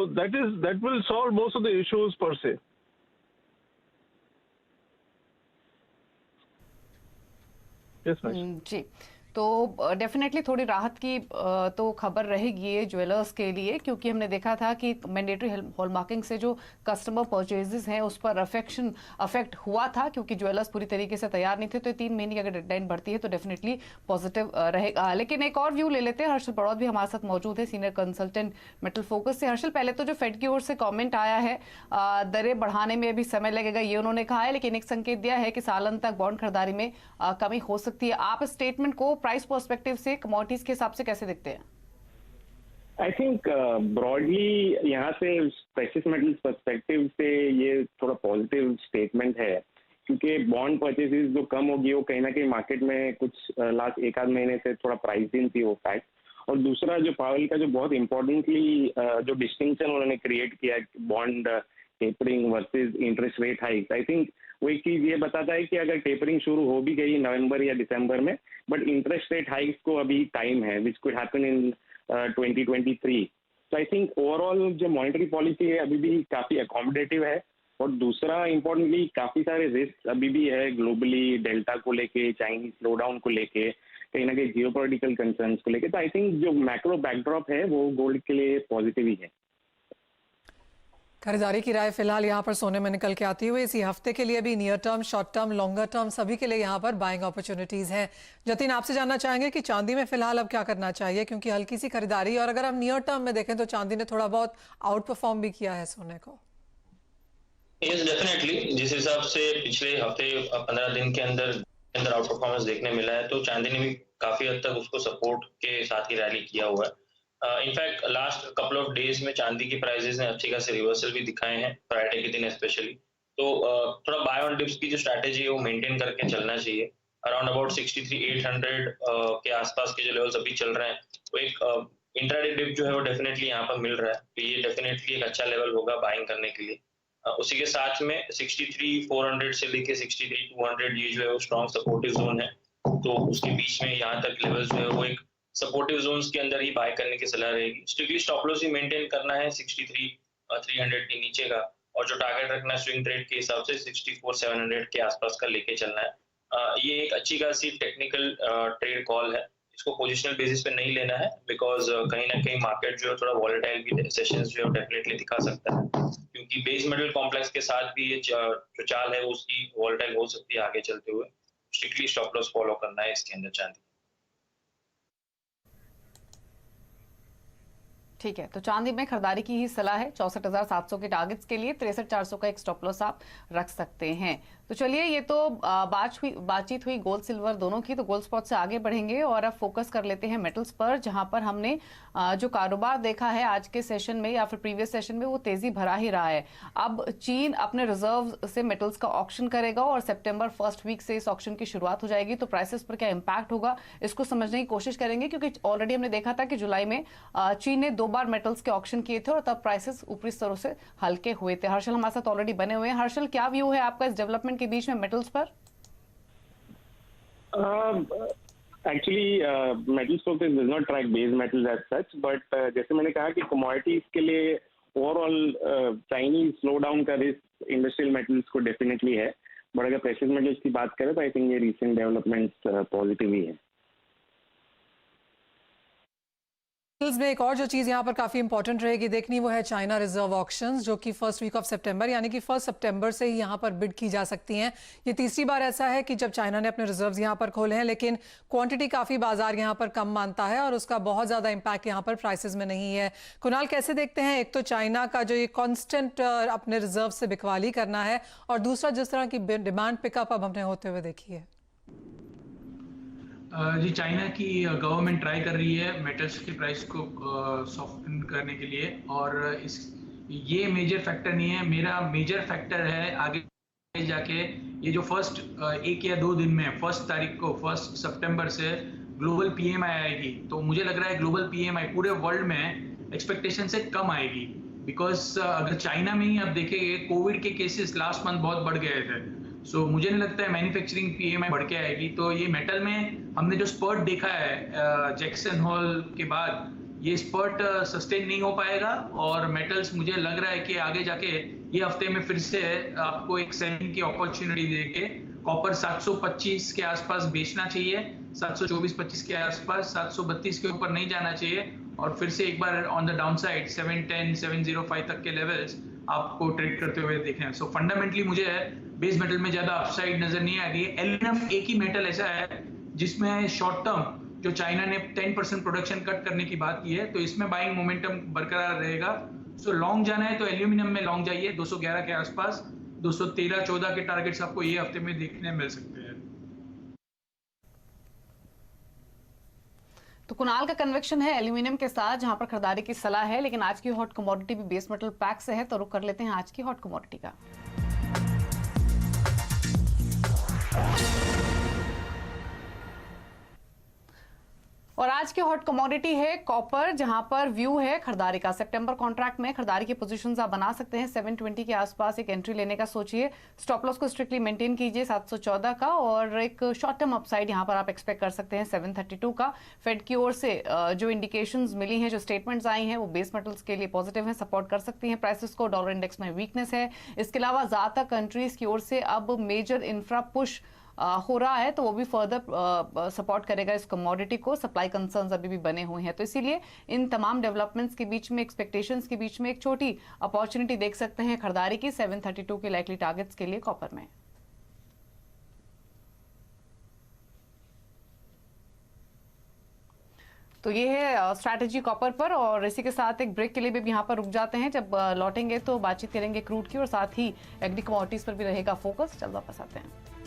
that will solve most of the issues per se. Yes, ma'am. जी, तो definitely थोड़ी राहत की तो खबर रहेगी ये ज्वेलर्स के लिए, क्योंकि हमने देखा था कि मैंडेटरी हॉलमार्किंग से जो कस्टमर परचेजेस हैं उस पर अफेक्ट हुआ था, क्योंकि ज्वेलर्स पूरी तरीके से तैयार नहीं थे। तो 3 महीने की अगर डेडलाइन बढ़ती है तो डेफिनेटली पॉजिटिव रहेगा। लेकिन एक और व्यू ले लेते हैं। हर्षल बड़ौत भी हमारे साथ मौजूद है, सीनियर कंसल्टेंट मेटल फोकस से। हर्षल, पहले तो जो फेड की ओर से कॉमेंट आया है दरें बढ़ाने में अभी समय लगेगा ये उन्होंने कहा है, लेकिन एक संकेत दिया है कि सालांत तक बॉन्ड खरीदारी में कमी हो सकती है। आप इस स्टेटमेंट को प्राइस पर्सपेक्टिव से, कमोडिटीज के हिसाब से कैसे देखते हैं? आई थिंक ब्रॉडली यहाँ से प्रेशियस मेटल्स पर्सपेक्टिव से ये थोड़ा पॉजिटिव स्टेटमेंट है, क्योंकि बॉन्ड परचेजेस जो कम होगी वो कहीं ना कहीं मार्केट में कुछ लास्ट एक आध महीने से थोड़ा प्राइसिंग थी वो फैक्ट। और दूसरा जो पावेल का जो बहुत इंपॉर्टेंटली जो डिस्टिंक्शन उन्होंने क्रिएट किया bond tapering versus interest rate hike, I think वो एक चीज ये बताता है कि अगर टेपरिंग शुरू हो भी गई नवंबर या दिसंबर में, बट इंटरेस्ट रेट हाइक्स को अभी टाइम है, विच कुड हैपन इन 2023। तो आई थिंक ओवरऑल जो मॉनेटरी पॉलिसी है अभी भी काफी अकोमोडेटिव है। और दूसरा इंपॉर्टेंटली काफी सारे रिस्क अभी भी है ग्लोबली, डेल्टा को लेके, चाइनीज स्लो डाउन को लेके, कहीं ना कहीं जियोपॉलिटिकल कंसर्न्स को लेके। तो आई थिंक जो मैक्रो बैकड्रॉप है वो गोल्ड के लिए पॉजिटिव ही है। खरीदारी की राय फिलहाल यहाँ पर सोने में निकल के आती हुई इसी हफ्ते के लिए भी near term, short term, longer term सभी के लिए यहाँ पर बाइंग अपॉर्चुनिटीज हैं। जतिन, आपसे जानना चाहेंगे कि चांदी में फिलहाल अब क्या करना चाहिए, क्योंकि हल्की सी खरीदारी, और अगर हम नियर टर्म में देखें तो चांदी ने थोड़ा बहुत आउट परफॉर्म भी किया है सोने को। यस, डेफिनेटली जिस हिसाब से पिछले हफ्ते 15 दिन के अंदर आउट परफॉर्मेंस देखने मिला है, तो चांदी ने भी काफी हद तक उसको सपोर्ट के साथ ही रैली किया हुआ है। In fact last couple of days में चांदी की प्राइसेस ने अच्छी खासी रिवर्सल भी दिखाए हैं, फ्राइडे के दिन स्पेशली। तो थोड़ा बाय ऑन डिप्स की जो स्ट्रैटेजी है वो मेंटेन करके चलना चाहिए। अराउंड अबाउट 63,800 के आसपास के जो लेवल्स अभी चल रहे हैं, तो एक इंट्राडे डिप जो है वो डेफिनेटली यहाँ पर मिल रहा है। तो ये डेफिनेटली एक अच्छा लेवल होगा बाइंग करने के लिए। उसी के साथ में 63,400 से लेके 63,200 ये जो है वो स्ट्रॉन्ग सपोर्टिव जोन है। तो उसके बीच में यहाँ तक लेवल जो है वो एक सपोर्टिव जोन्स के अंदर ही बाय करने की सलाह रहेगी। स्ट्रिक्टली स्टॉप लॉस ही मेंटेन करना है 63,300 के नीचे का, और जो टारगेट रखना है स्विंग ट्रेड के हिसाब से 64,700 के आसपास का लेके चलना है। ये एक अच्छी खासी टेक्निकल ट्रेड कॉल है। इसको पोजिशनल बेसिस पे नहीं लेना है, बिकॉज कहीं ना कहीं मार्केट जो है थोड़ा वॉलेटाइल भी सेशंस जो है डेफिनेटली दिखा सकता है, क्योंकि बेस मेटल कॉम्प्लेक्स के साथ भी ये जो चाल है उसकी वॉलेटाइल हो सकती है आगे चलते हुए। स्ट्रिक्टली स्टॉप लॉस फॉलो करना है इसके अंदर चांदी। ठीक है, तो चांदी में खरीदारी की ही सलाह है। 64,700 के टारगेट्स के लिए 63,400 का एक स्टॉप लॉस आप रख सकते हैं। तो चलिए, ये तो बातचीत हुई गोल्ड सिल्वर दोनों की। तो गोल्ड स्पॉट से आगे बढ़ेंगे और अब फोकस कर लेते हैं मेटल्स पर, जहां पर हमने जो कारोबार देखा है आज के सेशन में या फिर प्रीवियस सेशन में, वो तेजी भरा ही रहा है। अब चीन अपने रिजर्व से मेटल्स का ऑक्शन करेगा और सितंबर फर्स्ट वीक से इस ऑक्शन की शुरुआत हो जाएगी। तो प्राइसेस पर क्या इंपैक्ट होगा इसको समझने की कोशिश करेंगे, क्योंकि ऑलरेडी हमने देखा था कि जुलाई में चीन ने 2 बार मेटल्स के ऑक्शन किए थे और तब प्राइसेस ऊपरी स्तरों से हल्के हुए थे। हर्षल हमारे साथ ऑलरेडी बने हुए हैं। हर्षल, क्या व्यू है आपका इस डेवलपमेंट के बीच में मेटल्स पर? Actually metals focus does not track base metals as such, but जैसे मैंने कहा कि कमोडिटीज के लिए ओवरऑल चाइनीज स्लो डाउन का रिस्क इंडस्ट्रियल मेटल्स को डेफिनेटली है। बट अगर प्रेशियस मेटल्स की बात करें तो आई थिंक ये रिसेंट डेवलपमेंट्स पॉजिटिव ही है। में एक और जो चीज़ यहाँ पर काफ़ी इंपॉर्टेंट रहेगी देखनी, वो है चाइना रिजर्व ऑक्शंस, जो कि फर्स्ट वीक ऑफ सितंबर यानी कि 1 सितंबर से ही यहाँ पर बिड की जा सकती हैं। ये तीसरी बार ऐसा है कि जब चाइना ने अपने रिजर्व्स यहाँ पर खोले हैं, लेकिन क्वांटिटी काफ़ी बाजार यहाँ पर कम मानता है और उसका बहुत ज़्यादा इम्पैक्ट यहाँ पर प्राइसेस में नहीं है। कुणाल, कैसे देखते हैं एक तो चाइना का जो ये कॉन्स्टेंट अपने रिजर्व से बिकवाली करना है, और दूसरा जिस तरह की डिमांड पिकअप अब हमने होते हुए देखी है? जी, चाइना की गवर्नमेंट ट्राई कर रही है मेटल्स के प्राइस को सॉफ्टन करने के लिए, और ये मेजर फैक्टर नहीं है। मेरा मेजर फैक्टर है आगे जाके ये जो फर्स्ट 1 या 2 दिन में 1 तारीख को 1 सितंबर से ग्लोबल पीएमआई आएगी। तो मुझे लग रहा है ग्लोबल पीएमआई पूरे वर्ल्ड में एक्सपेक्टेशन से कम आएगी, बिकॉज अगर चाइना में ही आप देखेंगे कोविड के केसेस लास्ट मंथ बहुत बढ़ गए थे। सो मुझे नहीं लगता है मैन्युफैक्चरिंग पीएमआई बढ़ के आएगी। तो ये मेटल में हमने जो स्पर्ट देखा है जैक्सन होल के बाद, ये स्पर्ट सस्टेन नहीं हो पाएगा और मेटल्स मुझे लग रहा है कि आगे जाके ये हफ्ते में फिर से आपको एक सेलिंग की अपॉर्चुनिटी देके कॉपर 725 के आसपास बेचना चाहिए, 724-25 के आसपास, 732 के ऊपर नहीं जाना चाहिए और फिर से एक बार ऑन द डाउन साइड 710 705 तक के लेवल्स आपको ट्रेड करते हुए देखने हैं। सो फंडामेंटली मुझे बेस मेटल में ज्यादा अपसाइड नजर नहीं आ रही है। एल्यूमिनियम एक ही मेटल ऐसा है जिसमें शॉर्ट टर्म जो चाइना ने 10% प्रोडक्शन कट करने की बात की है, तो इसमें बाइंग मोमेंटम बरकरार रहेगा। सो लॉन्ग जाना है तो एल्यूमिनियम में लॉन्ग जाइए 211 के आसपास, 213-14 के टारगेट्स आपको ये हफ्ते में देखने मिल सकते हैं। तो कुणाल का कन्वेक्शन है एल्यूमिनियम के साथ, जहां पर खरीदारी की सलाह है, लेकिन आज की हॉट कमोडिटी भी बेस मेटल पैक से है, तो रुक कर लेते हैं आज की हॉट कमोडिटी का। और आज की हॉट कमोडिटी है कॉपर, जहां पर व्यू है खरीदारी का। सितंबर कॉन्ट्रैक्ट में खरीदारी की पोजीशंस आप बना सकते हैं। 720 के आसपास एक एंट्री लेने का सोचिए। स्टॉप लॉस को स्ट्रिक्टली मेंटेन कीजिए 714 का, और एक शॉर्ट टर्म अपसाइड यहां पर आप एक्सपेक्ट कर सकते हैं 732 का। फेड की ओर से जो इंडिकेशंस मिली हैं, जो स्टेटमेंट्स आई हैं, वो बेस मेटल्स के लिए पॉजिटिव है, सपोर्ट कर सकती हैं प्राइसेस को। डॉलर इंडेक्स में वीकनेस है। इसके अलावा ज्यादातर कंट्रीज की ओर से अब मेजर इंफ्रा पुश हो रहा है, तो वो भी फर्दर सपोर्ट करेगा इस कमोडिटी को। सप्लाई कंसर्न्स अभी भी बने हुए हैं, तो इसीलिए इन तमाम डेवलपमेंट्स के बीच में, एक्सपेक्टेशंस के बीच में एक छोटी अपॉर्चुनिटी देख सकते हैं खरीदारी की 732 के लाइकली टारगेट्स के लिए कॉपर में। तो ये है स्ट्रैटेजी कॉपर पर, और इसी के साथ एक ब्रेक के लिए भी यहाँ पर रुक जाते हैं। जब लौटेंगे तो बातचीत करेंगे क्रूड की, और साथ ही एग्री कमोडिटीज पर भी रहेगा फोकस। चल वापस आते हैं।